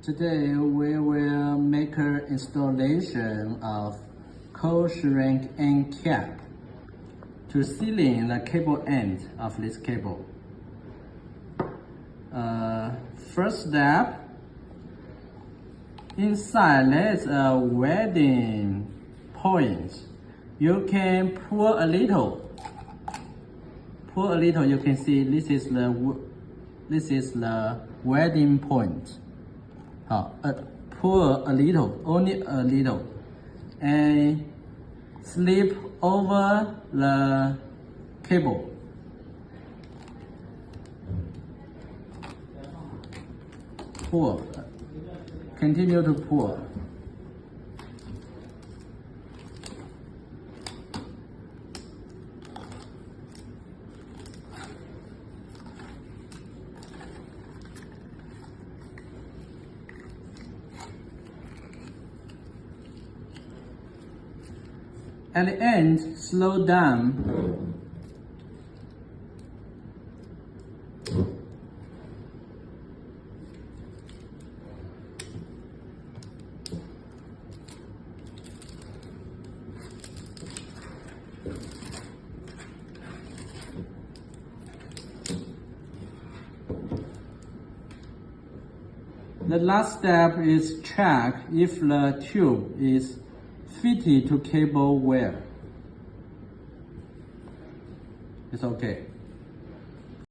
Today we will make an installation of cold shrink end cap to sealing the cable end of this cable. First step, inside there's a welding point. You can pull a little. You can see this is the welding point. Pull a little, only a little, and slip over the cable. Pull, continue to pull. At the end, slow down. The last step is check if the tube is fitted to cable well. It's okay.